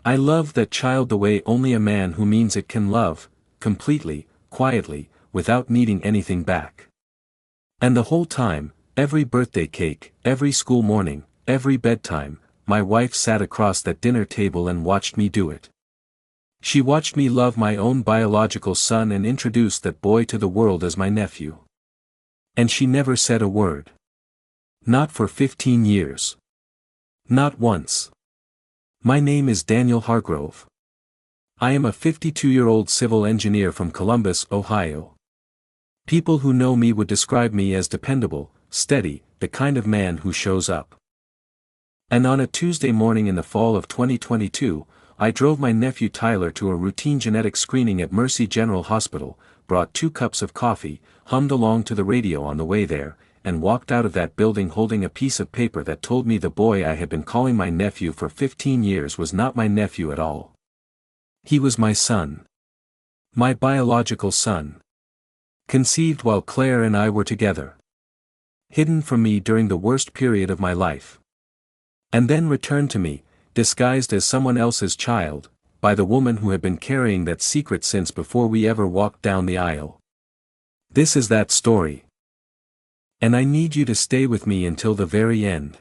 I loved that child the way only a man who means it can love, completely, quietly, without needing anything back. And the whole time, every birthday cake, every school morning, every bedtime, my wife sat across that dinner table and watched me do it. She watched me love my own biological son and introduce that boy to the world as my nephew. And she never said a word. Not for 15 years. Not once. My name is Daniel Hargrove. I am a 52-year-old civil engineer from Columbus, Ohio. People who know me would describe me as dependable, steady, the kind of man who shows up. And on a Tuesday morning in the fall of 2022, I drove my nephew Tyler to a routine genetic screening at Mercy General Hospital, brought 2 cups of coffee, hummed along to the radio on the way there, and walked out of that building holding a piece of paper that told me the boy I had been calling my nephew for 15 years was not my nephew at all. He was my son. My biological son. Conceived while Claire and I were together. Hidden from me during the worst period of my life. And then returned to me, disguised as someone else's child, by the woman who had been carrying that secret since before we ever walked down the aisle. This is that story. And I need you to stay with me until the very end.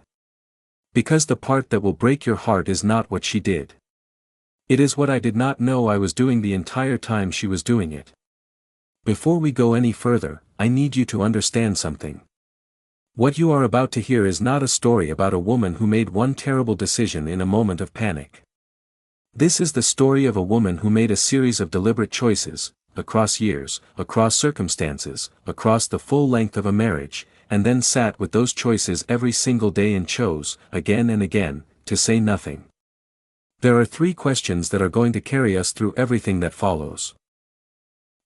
Because the part that will break your heart is not what she did. It is what I did not know I was doing the entire time she was doing it. Before we go any further, I need you to understand something. What you are about to hear is not a story about a woman who made one terrible decision in a moment of panic. This is the story of a woman who made a series of deliberate choices, across years, across circumstances, across the full length of a marriage, and then sat with those choices every single day and chose, again and again, to say nothing. There are 3 questions that are going to carry us through everything that follows.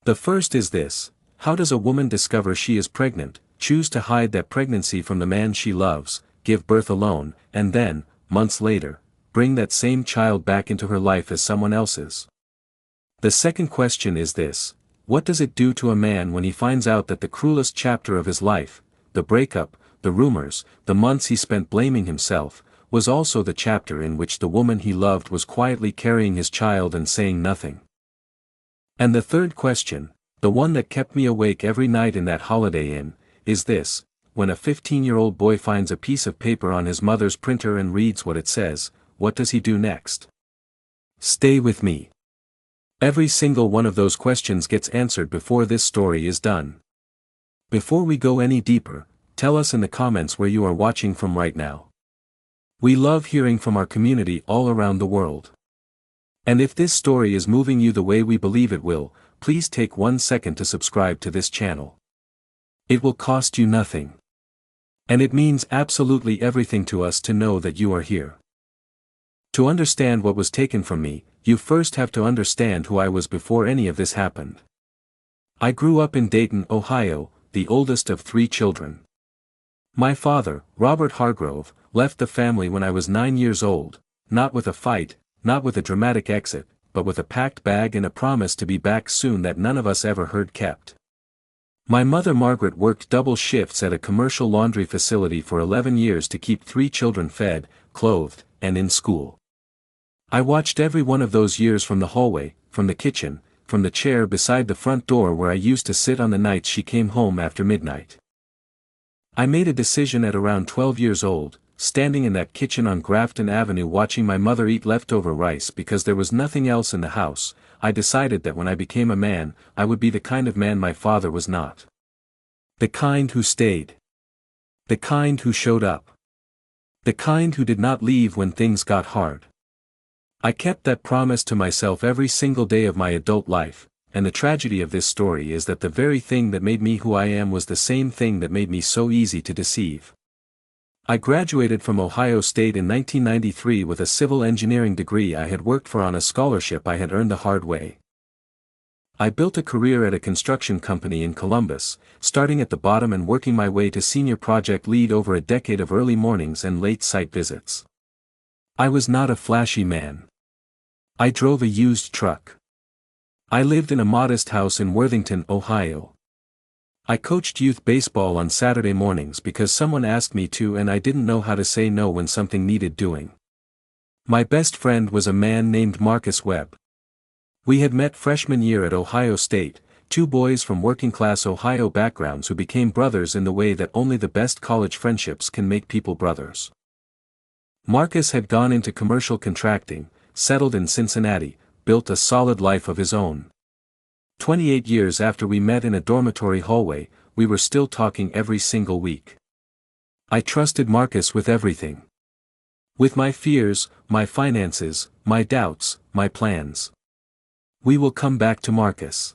The first is this: how does a woman discover she is pregnant, choose to hide that pregnancy from the man she loves, give birth alone, and then, months later, bring that same child back into her life as someone else's? The second question is this: what does it do to a man when he finds out that the cruelest chapter of his life, the breakup, the rumors, the months he spent blaming himself, was also the chapter in which the woman he loved was quietly carrying his child and saying nothing? And the third question, the one that kept me awake every night in that Holiday Inn, is this: when a 15-year-old boy finds a piece of paper on his mother's printer and reads what it says, what does he do next? Stay with me. Every single one of those questions gets answered before this story is done. Before we go any deeper, tell us in the comments where you are watching from right now. We love hearing from our community all around the world. And if this story is moving you the way we believe it will, please take 1 second to subscribe to this channel. It will cost you nothing. And it means absolutely everything to us to know that you are here. To understand what was taken from me, you first have to understand who I was before any of this happened. I grew up in Dayton, Ohio, the oldest of 3 children. My father, Robert Hargrove, left the family when I was 9 years old, not with a fight, not with a dramatic exit, but with a packed bag and a promise to be back soon that none of us ever heard kept. My mother Margaret worked double shifts at a commercial laundry facility for 11 years to keep 3 children fed, clothed, and in school. I watched every one of those years from the hallway, from the kitchen, from the chair beside the front door where I used to sit on the nights she came home after midnight. I made a decision at around 12 years old, standing in that kitchen on Grafton Avenue watching my mother eat leftover rice because there was nothing else in the house. I decided that when I became a man, I would be the kind of man my father was not. The kind who stayed. The kind who showed up. The kind who did not leave when things got hard. I kept that promise to myself every single day of my adult life, and the tragedy of this story is that the very thing that made me who I am was the same thing that made me so easy to deceive. I graduated from Ohio State in 1993 with a civil engineering degree I had worked for on a scholarship I had earned the hard way. I built a career at a construction company in Columbus, starting at the bottom and working my way to senior project lead over a decade of early mornings and late site visits. I was not a flashy man. I drove a used truck. I lived in a modest house in Worthington, Ohio. I coached youth baseball on Saturday mornings because someone asked me to and I didn't know how to say no when something needed doing. My best friend was a man named Marcus Webb. We had met freshman year at Ohio State, two boys from working-class Ohio backgrounds who became brothers in the way that only the best college friendships can make people brothers. Marcus had gone into commercial contracting, settled in Cincinnati, built a solid life of his own. 28 years after we met in a dormitory hallway, we were still talking every single week. I trusted Marcus with everything. With my fears, my finances, my doubts, my plans. We will come back to Marcus.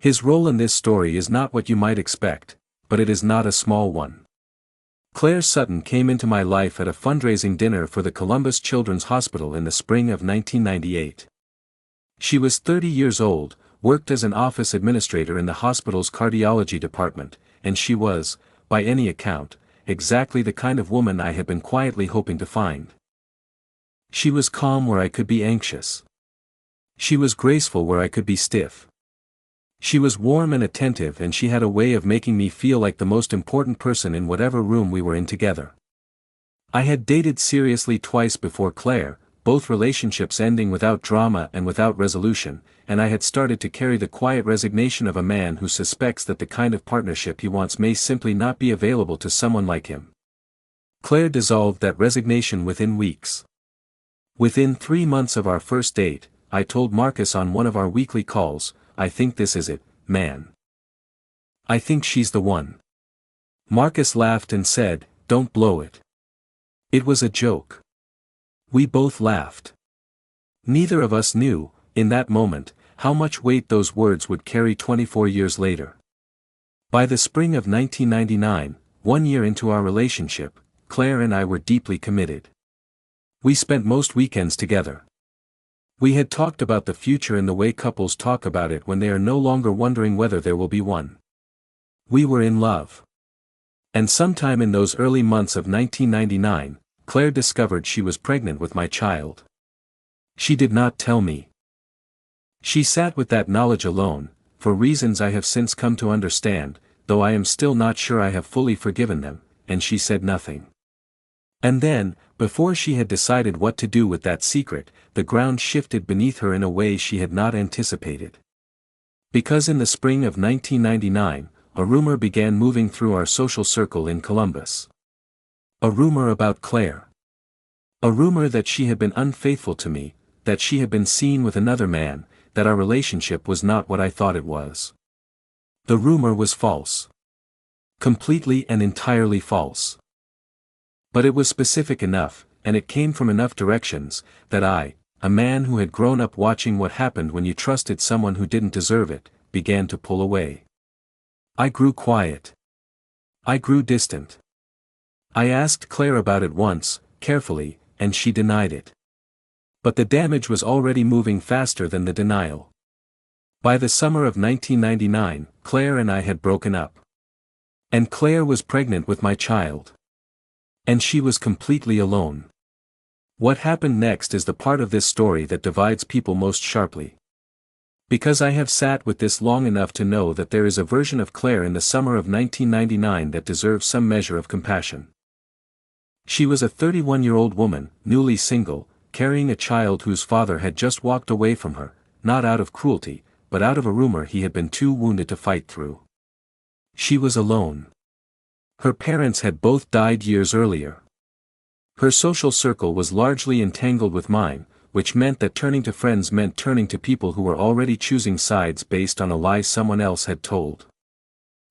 His role in this story is not what you might expect, but it is not a small one. Claire Sutton came into my life at a fundraising dinner for the Columbus Children's Hospital in the spring of 1998. She was 30 years old, worked as an office administrator in the hospital's cardiology department, and she was, by any account, exactly the kind of woman I had been quietly hoping to find. She was calm where I could be anxious. She was graceful where I could be stiff. She was warm and attentive, and she had a way of making me feel like the most important person in whatever room we were in together. I had dated seriously twice before Claire, both relationships ending without drama and without resolution, and I had started to carry the quiet resignation of a man who suspects that the kind of partnership he wants may simply not be available to someone like him. Claire dissolved that resignation within weeks. Within 3 months of our first date, I told Marcus on one of our weekly calls, "I think this is it, man. I think she's the one." Marcus laughed and said, "Don't blow it." It was a joke. We both laughed. Neither of us knew, in that moment, how much weight those words would carry 24 years later. By the spring of 1999, 1 year into our relationship, Claire and I were deeply committed. We spent most weekends together. We had talked about the future in the way couples talk about it when they are no longer wondering whether there will be one. We were in love. And sometime in those early months of 1999, Claire discovered she was pregnant with my child. She did not tell me. She sat with that knowledge alone, for reasons I have since come to understand, though I am still not sure I have fully forgiven them, and she said nothing. And then, before she had decided what to do with that secret, the ground shifted beneath her in a way she had not anticipated. Because in the spring of 1999, a rumor began moving through our social circle in Columbus. A rumor about Claire. A rumor that she had been unfaithful to me, that she had been seen with another man, that our relationship was not what I thought it was. The rumor was false. Completely and entirely false. But it was specific enough, and it came from enough directions, that I, a man who had grown up watching what happened when you trusted someone who didn't deserve it, began to pull away. I grew quiet. I grew distant. I asked Claire about it once, carefully, and she denied it. But the damage was already moving faster than the denial. By the summer of 1999, Claire and I had broken up. And Claire was pregnant with my child. And she was completely alone. What happened next is the part of this story that divides people most sharply. Because I have sat with this long enough to know that there is a version of Claire in the summer of 1999 that deserves some measure of compassion. She was a 31-year-old woman, newly single, carrying a child whose father had just walked away from her, not out of cruelty, but out of a rumor he had been too wounded to fight through. She was alone. Her parents had both died years earlier. Her social circle was largely entangled with mine, which meant that turning to friends meant turning to people who were already choosing sides based on a lie someone else had told.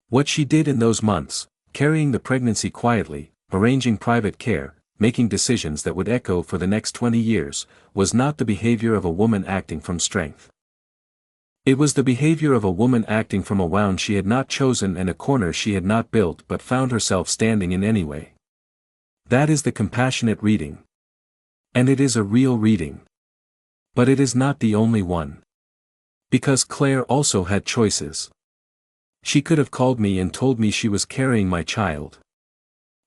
What she did in those months, carrying the pregnancy quietly, arranging private care, making decisions that would echo for the next 20 years, was not the behavior of a woman acting from strength. It was the behavior of a woman acting from a wound she had not chosen and a corner she had not built but found herself standing in anyway. That is the compassionate reading. And it is a real reading. But it is not the only one. Because Claire also had choices. She could have called me and told me she was carrying my child.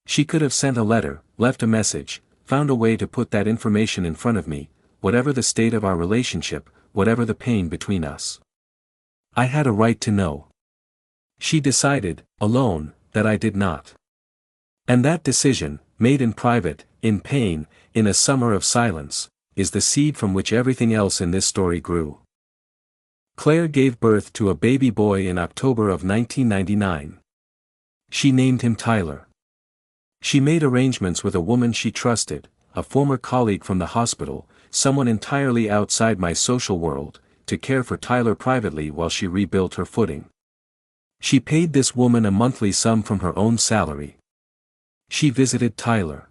She could have sent a letter, left a message, found a way to put that information in front of me, whatever the state of our relationship, whatever the pain between us. I had a right to know. She decided, alone, that I did not. And that decision, made in private, in pain, in a summer of silence, is the seed from which everything else in this story grew. Claire gave birth to a baby boy in October of 1999. She named him Tyler. She made arrangements with a woman she trusted, a former colleague from the hospital, someone entirely outside my social world, to care for Tyler privately while she rebuilt her footing. She paid this woman a monthly sum from her own salary. She visited Tyler.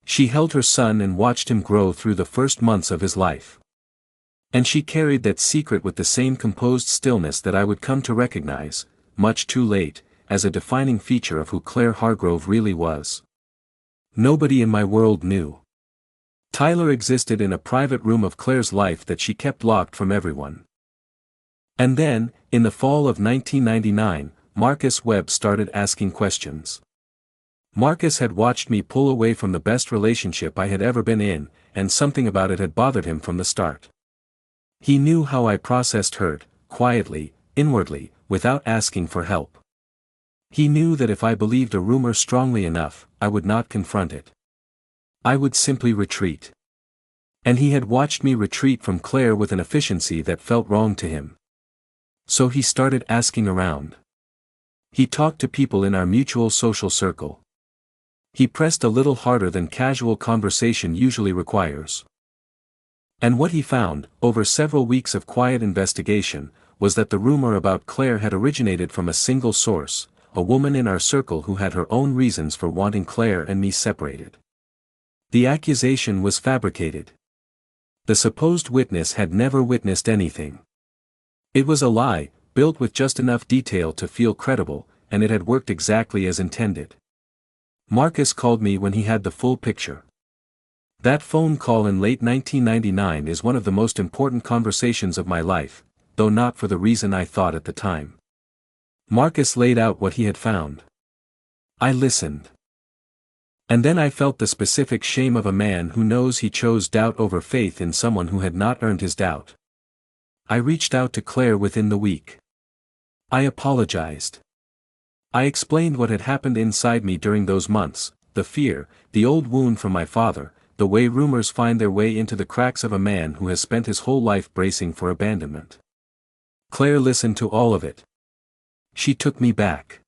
She held her son and watched him grow through the first months of his life. And she carried that secret with the same composed stillness that I would come to recognize, much too late, as a defining feature of who Claire Hargrove really was. Nobody in my world knew. Tyler existed in a private room of Claire's life that she kept locked from everyone. And then, in the fall of 1999, Marcus Webb started asking questions. Marcus had watched me pull away from the best relationship I had ever been in, and something about it had bothered him from the start. He knew how I processed hurt, quietly, inwardly, without asking for help. He knew that if I believed a rumor strongly enough, I would not confront it. I would simply retreat. And he had watched me retreat from Claire with an efficiency that felt wrong to him. So he started asking around. He talked to people in our mutual social circle. He pressed a little harder than casual conversation usually requires. And what he found, over several weeks of quiet investigation, was that the rumor about Claire had originated from a single source, a woman in our circle who had her own reasons for wanting Claire and me separated. The accusation was fabricated. The supposed witness had never witnessed anything. It was a lie, built with just enough detail to feel credible, and it had worked exactly as intended. Marcus called me when he had the full picture. That phone call in late 1999 is one of the most important conversations of my life, though not for the reason I thought at the time. Marcus laid out what he had found. I listened. And then I felt the specific shame of a man who knows he chose doubt over faith in someone who had not earned his doubt. I reached out to Claire within the week. I apologized. I explained what had happened inside me during those months, the fear, the old wound from my father, the way rumors find their way into the cracks of a man who has spent his whole life bracing for abandonment. Claire listened to all of it. She took me back.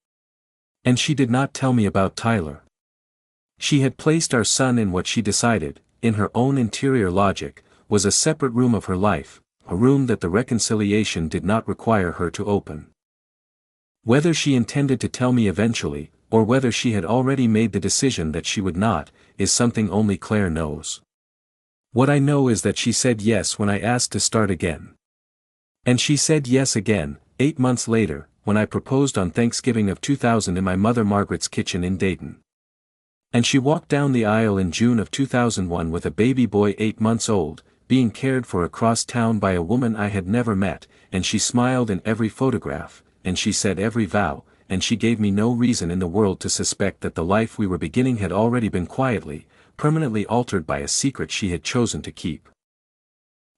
And she did not tell me about Tyler. She had placed our son in what she decided, in her own interior logic, was a separate room of her life, a room that the reconciliation did not require her to open. Whether she intended to tell me eventually, or whether she had already made the decision that she would not, is something only Claire knows. What I know is that she said yes when I asked to start again. And she said yes again, 8 months later, when I proposed on Thanksgiving of 2000 in my mother Margaret's kitchen in Dayton. And she walked down the aisle in June of 2001 with a baby boy 8 months old, being cared for across town by a woman I had never met, and she smiled in every photograph, and she said every vow, and she gave me no reason in the world to suspect that the life we were beginning had already been quietly, permanently altered by a secret she had chosen to keep.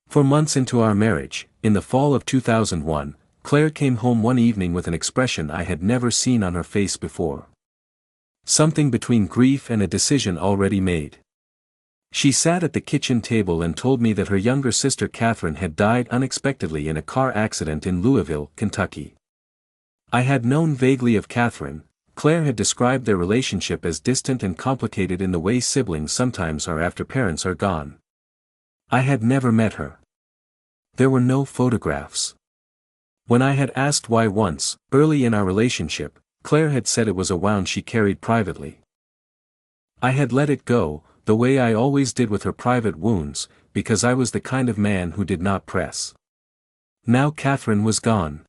For months into our marriage, in the fall of 2001, Claire came home one evening with an expression I had never seen on her face before. Something between grief and a decision already made. She sat at the kitchen table and told me that her younger sister Catherine had died unexpectedly in a car accident in Louisville, Kentucky. I had known vaguely of Catherine. Claire had described their relationship as distant and complicated in the way siblings sometimes are after parents are gone. I had never met her. There were no photographs. When I had asked why once, early in our relationship, Claire had said it was a wound she carried privately. I had let it go, the way I always did with her private wounds, because I was the kind of man who did not press. Now Catherine was gone.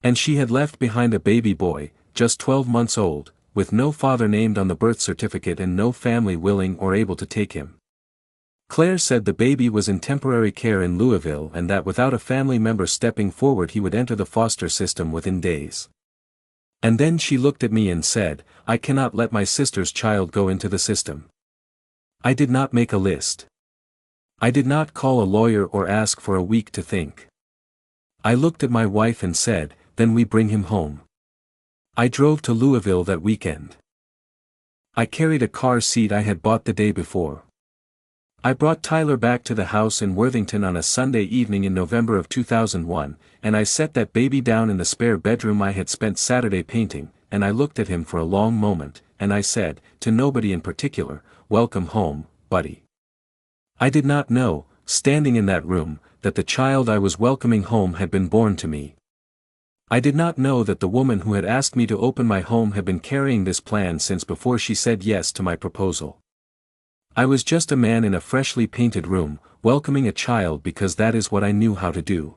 And she had left behind a baby boy, just 12 months old, with no father named on the birth certificate and no family willing or able to take him. Claire said the baby was in temporary care in Louisville and that without a family member stepping forward he would enter the foster system within days. And then she looked at me and said, I cannot let my sister's child go into the system. I did not make a list. I did not call a lawyer or ask for a week to think. I looked at my wife and said, then we bring him home. I drove to Louisville that weekend. I carried a car seat I had bought the day before. I brought Tyler back to the house in Worthington on a Sunday evening in November of 2001, and I set that baby down in the spare bedroom I had spent Saturday painting, and I looked at him for a long moment, and I said, to nobody in particular, "Welcome home, buddy." I did not know, standing in that room, that the child I was welcoming home had been born to me. I did not know that the woman who had asked me to open my home had been carrying this plan since before she said yes to my proposal. I was just a man in a freshly painted room, welcoming a child because that is what I knew how to do.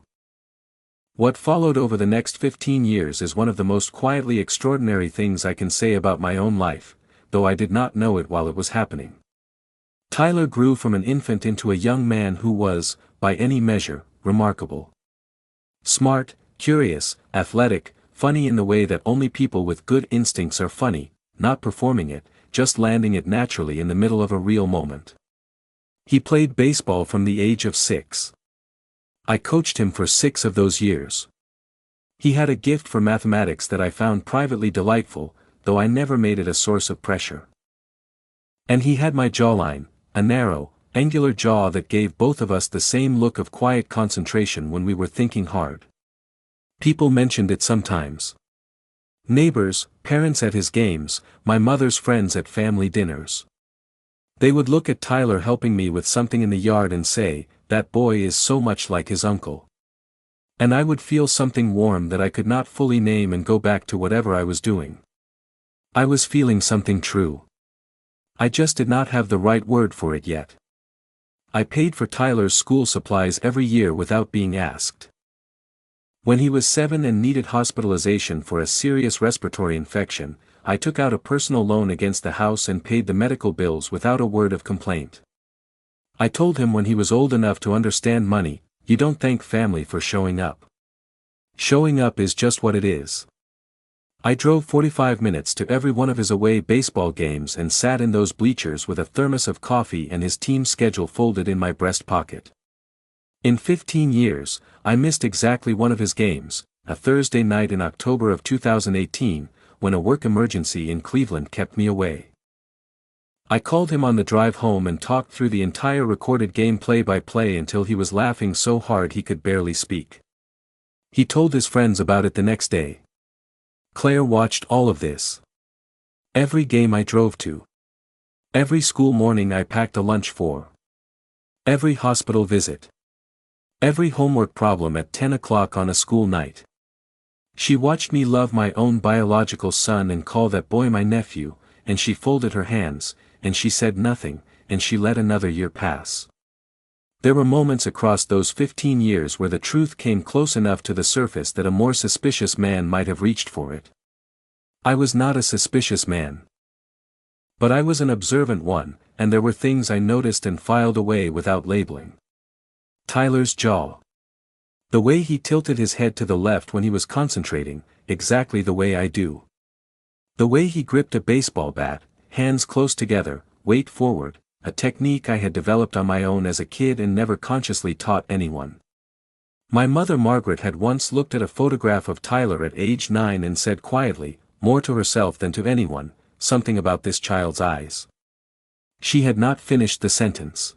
What followed over the next 15 years is one of the most quietly extraordinary things I can say about my own life, though I did not know it while it was happening. Tyler grew from an infant into a young man who was, by any measure, remarkable. Smart, curious, athletic, funny in the way that only people with good instincts are funny, not performing it, just landing it naturally in the middle of a real moment. He played baseball from the age of 6. I coached him for 6 of those years. He had a gift for mathematics that I found privately delightful, though I never made it a source of pressure. And he had my jawline, a narrow, angular jaw that gave both of us the same look of quiet concentration when we were thinking hard. People mentioned it sometimes. Neighbors, parents at his games, my mother's friends at family dinners. They would look at Tyler helping me with something in the yard and say, "That boy is so much like his uncle." And I would feel something warm that I could not fully name and go back to whatever I was doing. I was feeling something true. I just did not have the right word for it yet. I paid for Tyler's school supplies every year without being asked. When he was 7 and needed hospitalization for a serious respiratory infection, I took out a personal loan against the house and paid the medical bills without a word of complaint. I told him when he was old enough to understand money, "You don't thank family for showing up. Showing up is just what it is." I drove 45 minutes to every one of his away baseball games and sat in those bleachers with a thermos of coffee and his team schedule folded in my breast pocket. In 15 years, I missed exactly one of his games, a Thursday night in October of 2018, when a work emergency in Cleveland kept me away. I called him on the drive home and talked through the entire recorded game play-by-play until he was laughing so hard he could barely speak. He told his friends about it the next day. Claire watched all of this. Every game I drove to. Every school morning I packed a lunch for. Every hospital visit. Every homework problem at 10 o'clock on a school night. She watched me love my own biological son and call that boy my nephew, and she folded her hands, and she said nothing, and she let another year pass. There were moments across those 15 years where the truth came close enough to the surface that a more suspicious man might have reached for it. I was not a suspicious man. But I was an observant one, and there were things I noticed and filed away without labeling. Tyler's jaw. The way he tilted his head to the left when he was concentrating, exactly the way I do. The way he gripped a baseball bat, hands close together, weight forward, a technique I had developed on my own as a kid and never consciously taught anyone. My mother Margaret had once looked at a photograph of Tyler at age 9 and said quietly, more to herself than to anyone, something about this child's eyes. She had not finished the sentence.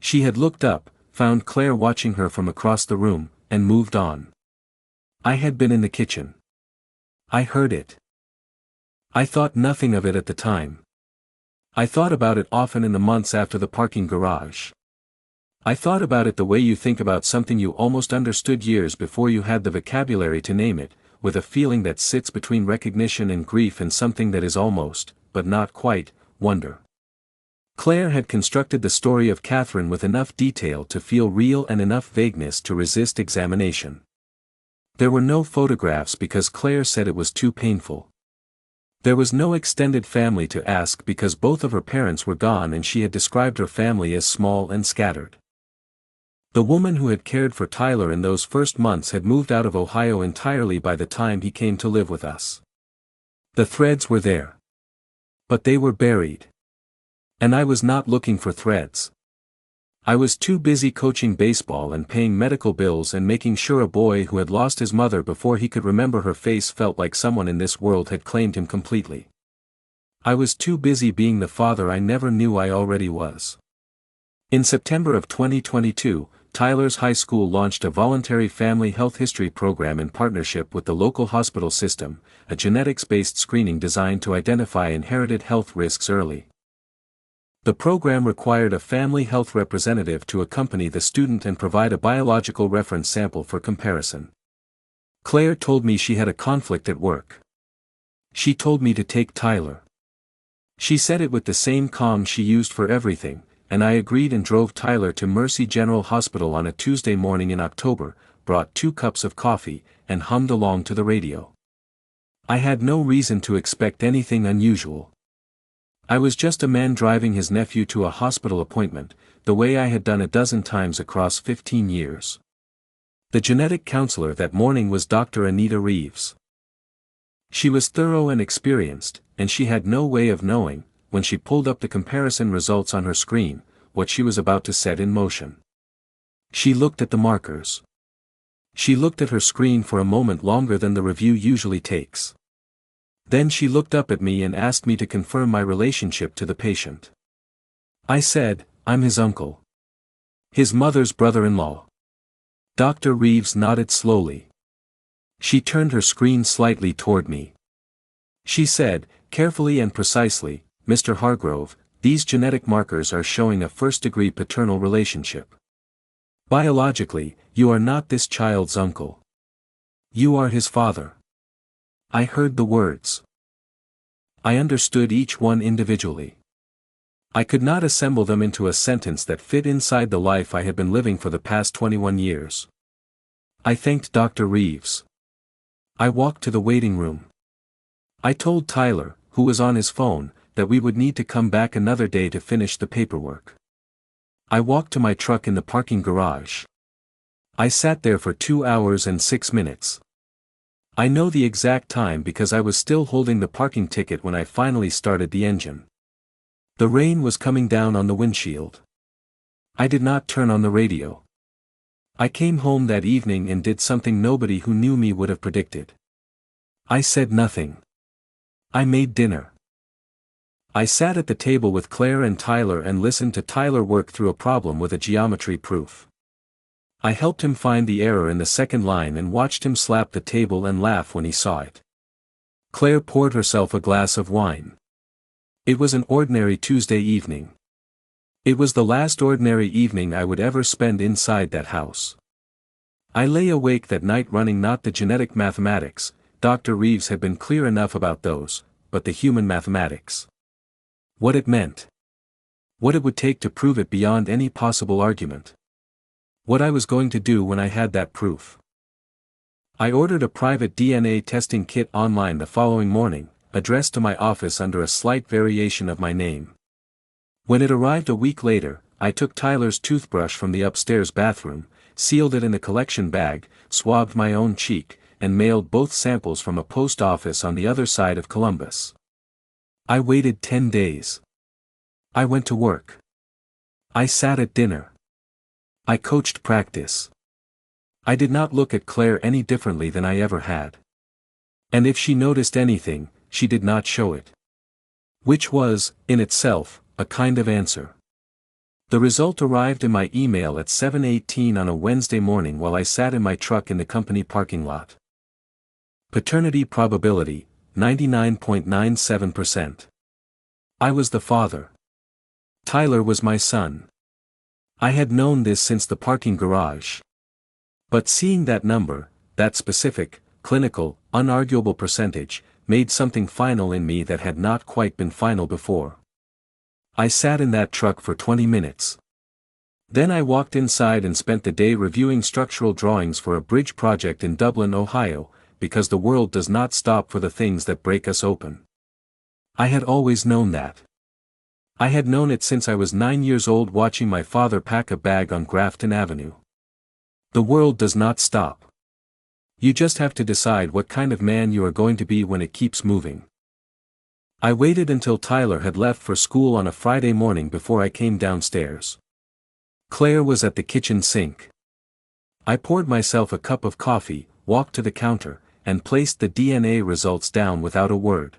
She had looked up, found Claire watching her from across the room, and moved on. I had been in the kitchen. I heard it. I thought nothing of it at the time. I thought about it often in the months after the parking garage. I thought about it the way you think about something you almost understood years before you had the vocabulary to name it, with a feeling that sits between recognition and grief and something that is almost, but not quite, wonder. Claire had constructed the story of Catherine with enough detail to feel real and enough vagueness to resist examination. There were no photographs because Claire said it was too painful. There was no extended family to ask because both of her parents were gone and she had described her family as small and scattered. The woman who had cared for Tyler in those first months had moved out of Ohio entirely by the time he came to live with us. The threads were there. But they were buried. And I was not looking for threads. I was too busy coaching baseball and paying medical bills and making sure a boy who had lost his mother before he could remember her face felt like someone in this world had claimed him completely. I was too busy being the father I never knew I already was. In September of 2022, Tyler's high school launched a voluntary family health history program in partnership with the local hospital system, a genetics-based screening designed to identify inherited health risks early. The program required a family health representative to accompany the student and provide a biological reference sample for comparison. Claire told me she had a conflict at work. She told me to take Tyler. She said it with the same calm she used for everything, and I agreed and drove Tyler to Mercy General Hospital on a Tuesday morning in October, brought 2 cups of coffee, and hummed along to the radio. I had no reason to expect anything unusual. I was just a man driving his nephew to a hospital appointment, the way I had done a dozen times across 15 years. The genetic counselor that morning was Dr. Anita Reeves. She was thorough and experienced, and she had no way of knowing, when she pulled up the comparison results on her screen, what she was about to set in motion. She looked at the markers. She looked at her screen for a moment longer than the review usually takes. Then she looked up at me and asked me to confirm my relationship to the patient. I said, "I'm his uncle. His mother's brother-in-law." Dr. Reeves nodded slowly. She turned her screen slightly toward me. She said, carefully and precisely, "Mr. Hargrove, these genetic markers are showing a first-degree paternal relationship. Biologically, you are not this child's uncle. You are his father." I heard the words. I understood each one individually. I could not assemble them into a sentence that fit inside the life I had been living for the past 21 years. I thanked Dr. Reeves. I walked to the waiting room. I told Tyler, who was on his phone, that we would need to come back another day to finish the paperwork. I walked to my truck in the parking garage. I sat there for 2 hours and 6 minutes. I know the exact time because I was still holding the parking ticket when I finally started the engine. The rain was coming down on the windshield. I did not turn on the radio. I came home that evening and did something nobody who knew me would have predicted. I said nothing. I made dinner. I sat at the table with Claire and Tyler and listened to Tyler work through a problem with a geometry proof. I helped him find the error in the second line and watched him slap the table and laugh when he saw it. Claire poured herself a glass of wine. It was an ordinary Tuesday evening. It was the last ordinary evening I would ever spend inside that house. I lay awake that night running not the genetic mathematics, Dr. Reeves had been clear enough about those, but the human mathematics. What it meant. What it would take to prove it beyond any possible argument. What I was going to do when I had that proof. I ordered a private DNA testing kit online the following morning, addressed to my office under a slight variation of my name. When it arrived a week later, I took Tyler's toothbrush from the upstairs bathroom, sealed it in a collection bag, swabbed my own cheek, and mailed both samples from a post office on the other side of Columbus. I waited 10 days. I went to work. I sat at dinner. I coached practice. I did not look at Claire any differently than I ever had. And if she noticed anything, she did not show it. Which was, in itself, a kind of answer. The result arrived in my email at 7:18 on a Wednesday morning while I sat in my truck in the company parking lot. Paternity probability, 99.97%. I was the father. Tyler was my son. I had known this since the parking garage. But seeing that number, that specific, clinical, unarguable percentage, made something final in me that had not quite been final before. I sat in that truck for 20 minutes. Then I walked inside and spent the day reviewing structural drawings for a bridge project in Dublin, Ohio, because the world does not stop for the things that break us open. I had always known that. I had known it since I was 9 years old watching my father pack a bag on Grafton Avenue. The world does not stop. You just have to decide what kind of man you are going to be when it keeps moving. I waited until Tyler had left for school on a Friday morning before I came downstairs. Claire was at the kitchen sink. I poured myself a cup of coffee, walked to the counter, and placed the DNA results down without a word.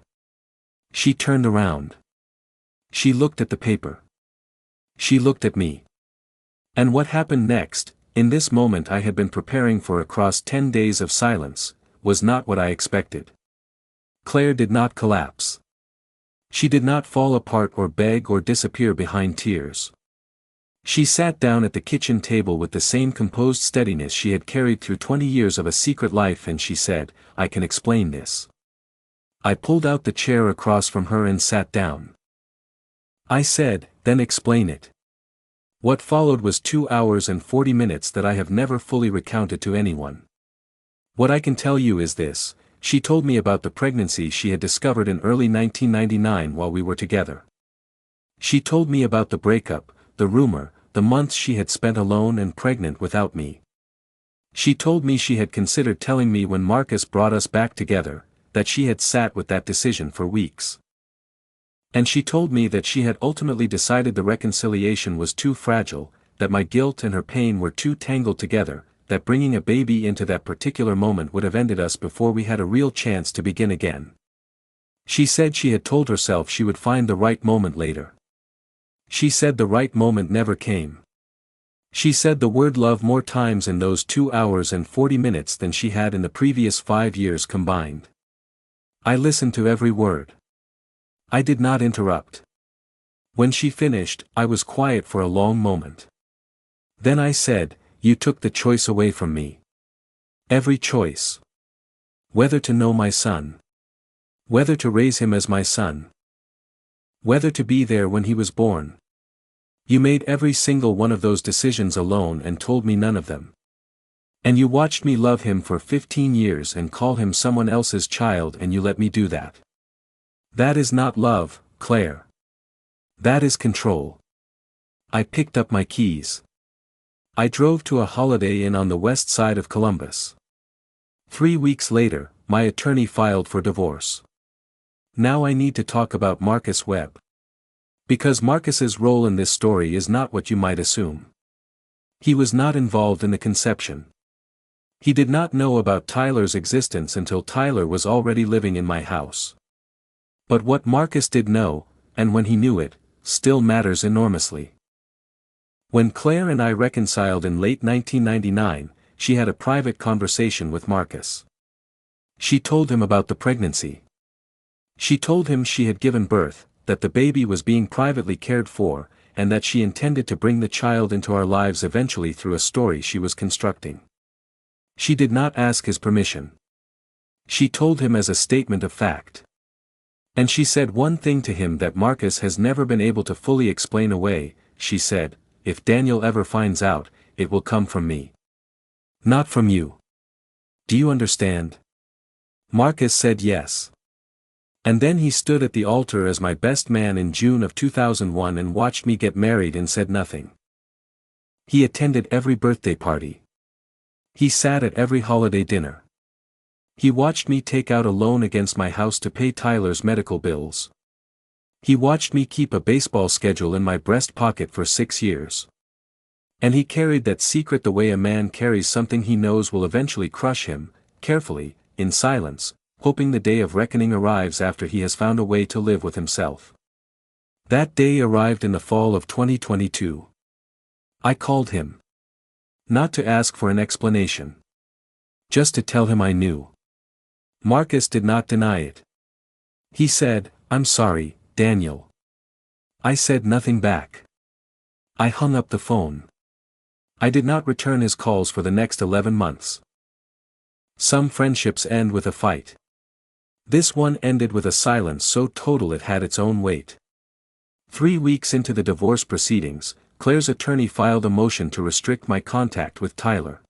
She turned around. She looked at the paper. She looked at me. And what happened next, in this moment I had been preparing for across 10 days of silence, was not what I expected. Claire did not collapse. She did not fall apart or beg or disappear behind tears. She sat down at the kitchen table with the same composed steadiness she had carried through 20 years of a secret life, and she said, "I can explain this." I pulled out the chair across from her and sat down. I said, "Then explain it." What followed was 2 hours and 40 minutes that I have never fully recounted to anyone. What I can tell you is this: she told me about the pregnancy she had discovered in early 1999 while we were together. She told me about the breakup, the rumor, the months she had spent alone and pregnant without me. She told me she had considered telling me when Marcus brought us back together, that she had sat with that decision for weeks. And she told me that she had ultimately decided the reconciliation was too fragile, that my guilt and her pain were too tangled together, that bringing a baby into that particular moment would have ended us before we had a real chance to begin again. She said she had told herself she would find the right moment later. She said the right moment never came. She said the word love more times in those 2 hours and 40 minutes than she had in the previous 5 years combined. I listened to every word. I did not interrupt. When she finished, I was quiet for a long moment. Then I said, "You took the choice away from me. Every choice. Whether to know my son. Whether to raise him as my son. Whether to be there when he was born. You made every single one of those decisions alone and told me none of them. And you watched me love him for 15 years and call him someone else's child, and you let me do that. That is not love, Claire. That is control." I picked up my keys. I drove to a Holiday Inn on the west side of Columbus. 3 weeks later, my attorney filed for divorce. Now I need to talk about Marcus Webb. Because Marcus's role in this story is not what you might assume. He was not involved in the conception. He did not know about Tyler's existence until Tyler was already living in my house. But what Marcus did know, and when he knew it, still matters enormously. When Claire and I reconciled in late 1999, she had a private conversation with Marcus. She told him about the pregnancy. She told him she had given birth, that the baby was being privately cared for, and that she intended to bring the child into our lives eventually through a story she was constructing. She did not ask his permission. She told him as a statement of fact. And she said one thing to him that Marcus has never been able to fully explain away. She said, "If Daniel ever finds out, it will come from me. Not from you. Do you understand?" Marcus said yes. And then he stood at the altar as my best man in June of 2001 and watched me get married and said nothing. He attended every birthday party. He sat at every holiday dinner. He watched me take out a loan against my house to pay Tyler's medical bills. He watched me keep a baseball schedule in my breast pocket for 6 years. And he carried that secret the way a man carries something he knows will eventually crush him, carefully, in silence, hoping the day of reckoning arrives after he has found a way to live with himself. That day arrived in the fall of 2022. I called him. Not to ask for an explanation. Just to tell him I knew. Marcus did not deny it. He said, "I'm sorry, Daniel." I said nothing back. I hung up the phone. I did not return his calls for the next 11 months. Some friendships end with a fight. This one ended with a silence so total it had its own weight. 3 weeks into the divorce proceedings, Claire's attorney filed a motion to restrict my contact with Tyler.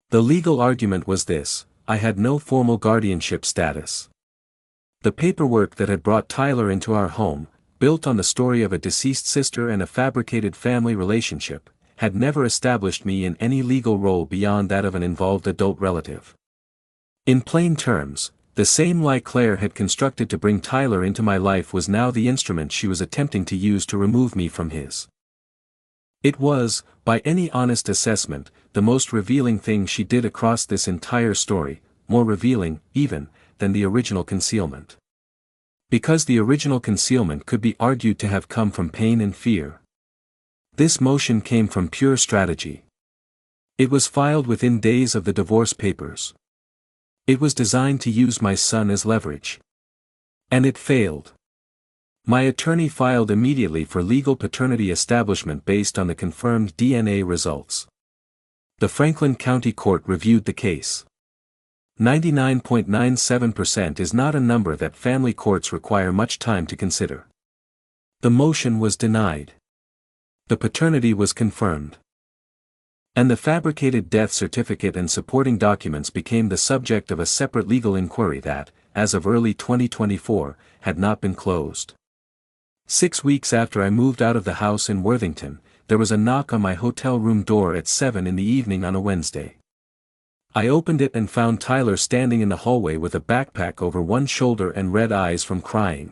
The legal argument was this: I had no formal guardianship status. The paperwork that had brought Tyler into our home, built on the story of a deceased sister and a fabricated family relationship, had never established me in any legal role beyond that of an involved adult relative. In plain terms, the same lie Claire had constructed to bring Tyler into my life was now the instrument she was attempting to use to remove me from his. It was, by any honest assessment, the most revealing thing she did across this entire story, more revealing, even, than the original concealment. Because the original concealment could be argued to have come from pain and fear. This motion came from pure strategy. It was filed within days of the divorce papers. It was designed to use my son as leverage. And it failed. My attorney filed immediately for legal paternity establishment based on the confirmed DNA results. The Franklin County Court reviewed the case. 99.97% is not a number that family courts require much time to consider. The motion was denied. The paternity was confirmed. And the fabricated death certificate and supporting documents became the subject of a separate legal inquiry that, as of early 2024, had not been closed. 6 weeks after I moved out of the house in Worthington, there was a knock on my hotel room door at 7 in the evening on a Wednesday. I opened it and found Tyler standing in the hallway with a backpack over one shoulder and red eyes from crying.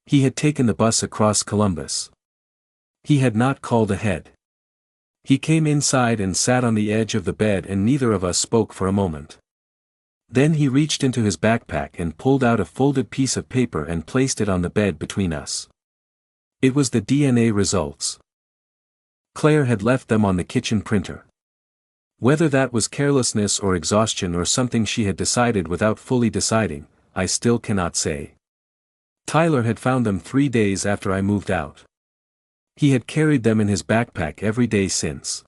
He had taken the bus across Columbus. He had not called ahead. He came inside and sat on the edge of the bed and neither of us spoke for a moment. Then he reached into his backpack and pulled out a folded piece of paper and placed it on the bed between us. It was the DNA results. Claire had left them on the kitchen printer. Whether that was carelessness or exhaustion or something she had decided without fully deciding, I still cannot say. Tyler had found them 3 days after I moved out. He had carried them in his backpack every day since.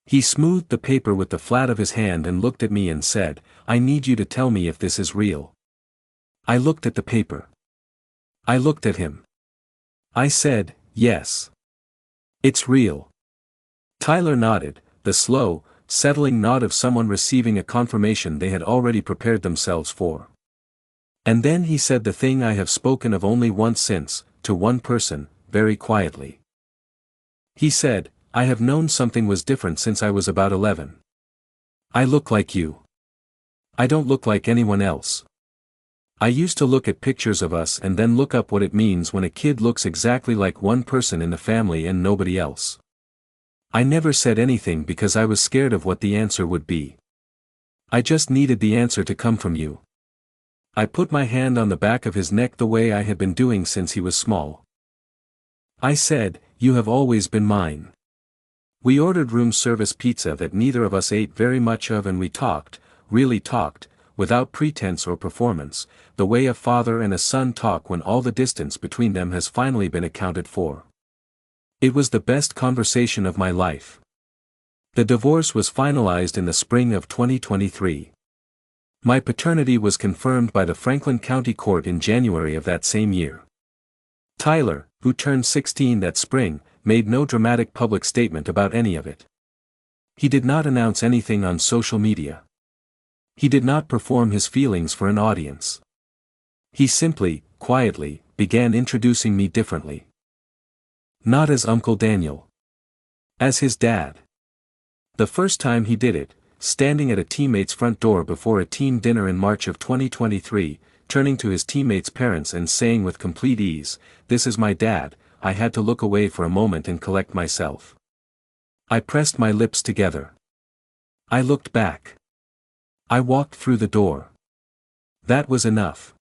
He smoothed the paper with the flat of his hand and looked at me and said, "I need you to tell me if this is real." I looked at the paper. I looked at him. I said, "Yes. It's real." Tyler nodded, the slow, settling nod of someone receiving a confirmation they had already prepared themselves for. And then he said the thing I have spoken of only once since, to one person, very quietly. He said, "I have known something was different since I was about 11. I look like you. I don't look like anyone else. I used to look at pictures of us and then look up what it means when a kid looks exactly like one person in the family and nobody else. I never said anything because I was scared of what the answer would be. I just needed the answer to come from you." I put my hand on the back of his neck the way I had been doing since he was small. I said, "You have always been mine." We ordered room service pizza that neither of us ate very much of and we talked, really talked, without pretense or performance, the way a father and a son talk when all the distance between them has finally been accounted for. It was the best conversation of my life. The divorce was finalized in the spring of 2023. My paternity was confirmed by the Franklin County Court in January of that same year. Tyler, who turned 16 that spring, made no dramatic public statement about any of it. He did not announce anything on social media. He did not perform his feelings for an audience. He simply, quietly, began introducing me differently. Not as Uncle Daniel. As his dad. The first time he did it, standing at a teammate's front door before a team dinner in March of 2023, turning to his teammates' parents and saying with complete ease, "This is my dad," I had to look away for a moment and collect myself. I pressed my lips together. I looked back. I walked through the door. That was enough.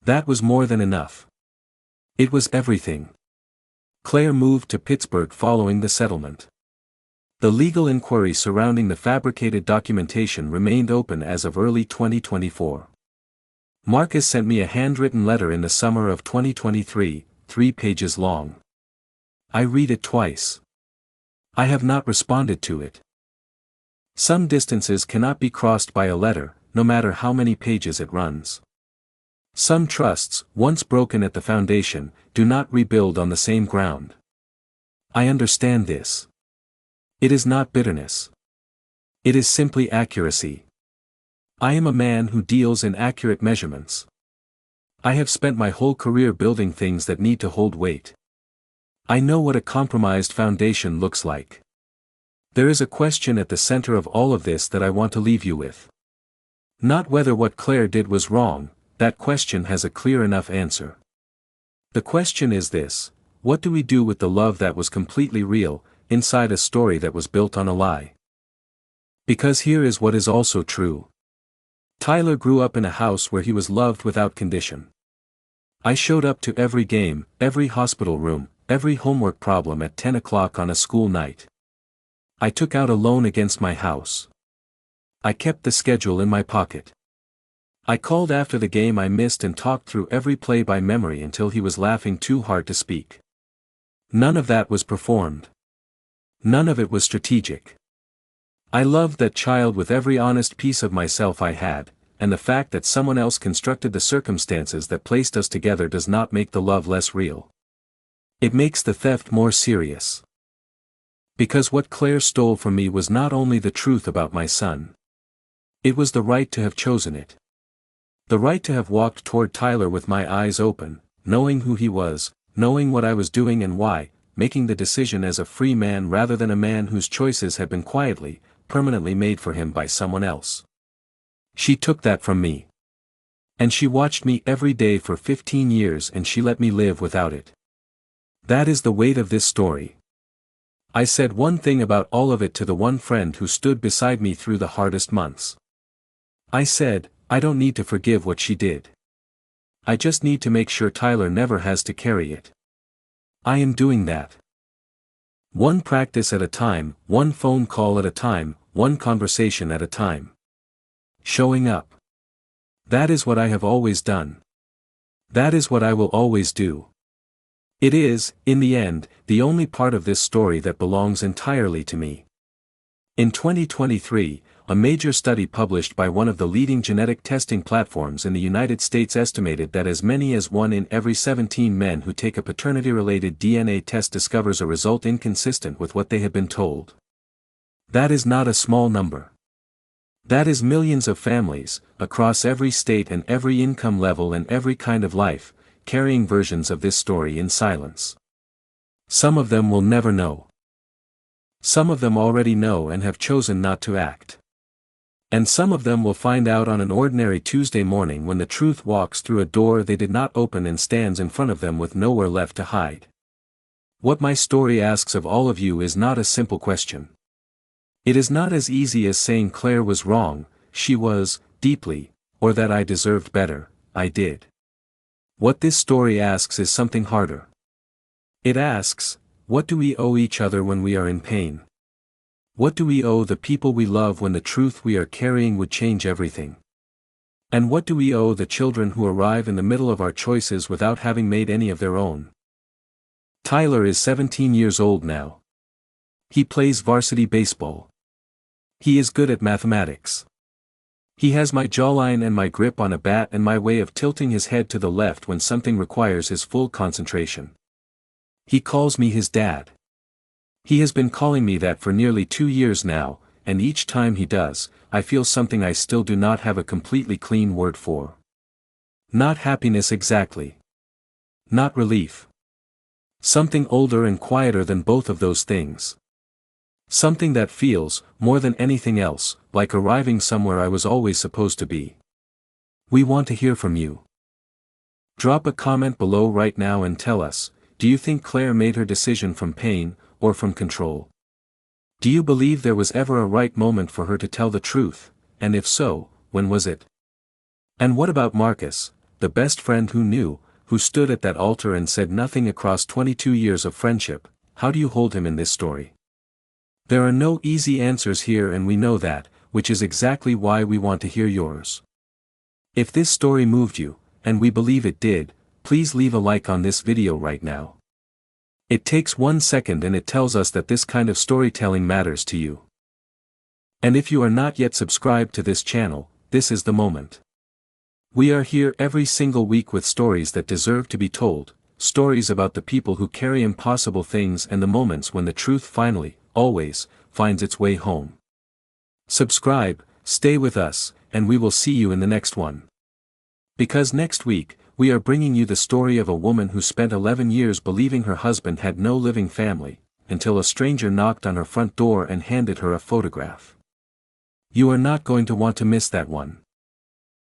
That was more than enough. It was everything. Claire moved to Pittsburgh following the settlement. The legal inquiry surrounding the fabricated documentation remained open as of early 2024. Marcus sent me a handwritten letter in the summer of 2023, 3 pages long. I read it twice. I have not responded to it. Some distances cannot be crossed by a letter, no matter how many pages it runs. Some trusts, once broken at the foundation, do not rebuild on the same ground. I understand this. It is not bitterness. It is simply accuracy. I am a man who deals in accurate measurements. I have spent my whole career building things that need to hold weight. I know what a compromised foundation looks like. There is a question at the center of all of this that I want to leave you with. Not whether what Claire did was wrong, that question has a clear enough answer. The question is this: what do we do with the love that was completely real, inside a story that was built on a lie? Because here is what is also true. Tyler grew up in a house where he was loved without condition. I showed up to every game, every hospital room, every homework problem at 10 o'clock on a school night. I took out a loan against my house. I kept the schedule in my pocket. I called after the game I missed and talked through every play by memory until he was laughing too hard to speak. None of that was performed. None of it was strategic. I loved that child with every honest piece of myself I had, and the fact that someone else constructed the circumstances that placed us together does not make the love less real. It makes the theft more serious. Because what Claire stole from me was not only the truth about my son. It was the right to have chosen it. The right to have walked toward Tyler with my eyes open, knowing who he was, knowing what I was doing and why, making the decision as a free man rather than a man whose choices had been quietly, permanently made for him by someone else. She took that from me. And she watched me every day for 15 years and she let me live without it. That is the weight of this story. I said one thing about all of it to the one friend who stood beside me through the hardest months. I said, I don't need to forgive what she did. I just need to make sure Tyler never has to carry it. I am doing that. One practice at a time, one phone call at a time, one conversation at a time. Showing up. That is what I have always done. That is what I will always do. It is, in the end, the only part of this story that belongs entirely to me. In 2023, a major study published by one of the leading genetic testing platforms in the United States estimated that as many as 1 in every 17 men who take a paternity-related DNA test discovers a result inconsistent with what they had been told. That is not a small number. That is millions of families, across every state and every income level and every kind of life, carrying versions of this story in silence. Some of them will never know. Some of them already know and have chosen not to act. And some of them will find out on an ordinary Tuesday morning when the truth walks through a door they did not open and stands in front of them with nowhere left to hide. What my story asks of all of you is not a simple question. It is not as easy as saying Claire was wrong, she was, deeply, or that I deserved better, I did. What this story asks is something harder. It asks, what do we owe each other when we are in pain? What do we owe the people we love when the truth we are carrying would change everything? And what do we owe the children who arrive in the middle of our choices without having made any of their own? Tyler is 17 years old now. He plays varsity baseball. He is good at mathematics. He has my jawline and my grip on a bat and my way of tilting his head to the left when something requires his full concentration. He calls me his dad. He has been calling me that for nearly 2 years now, and each time he does, I feel something I still do not have a completely clean word for. Not happiness exactly. Not relief. Something older and quieter than both of those things. Something that feels, more than anything else, like arriving somewhere I was always supposed to be. We want to hear from you. Drop a comment below right now and tell us, do you think Claire made her decision from pain, or from control? Do you believe there was ever a right moment for her to tell the truth, and if so, when was it? And what about Marcus, the best friend who knew, who stood at that altar and said nothing across 22 years of friendship? How do you hold him in this story? There are no easy answers here and we know that, which is exactly why we want to hear yours. If this story moved you, and we believe it did, please leave a like on this video right now. It takes 1 second and it tells us that this kind of storytelling matters to you. And if you are not yet subscribed to this channel, this is the moment. We are here every single week with stories that deserve to be told, stories about the people who carry impossible things and the moments when the truth finally, always, finds its way home. Subscribe, stay with us, and we will see you in the next one. Because next week, we are bringing you the story of a woman who spent 11 years believing her husband had no living family, until a stranger knocked on her front door and handed her a photograph. You are not going to want to miss that one.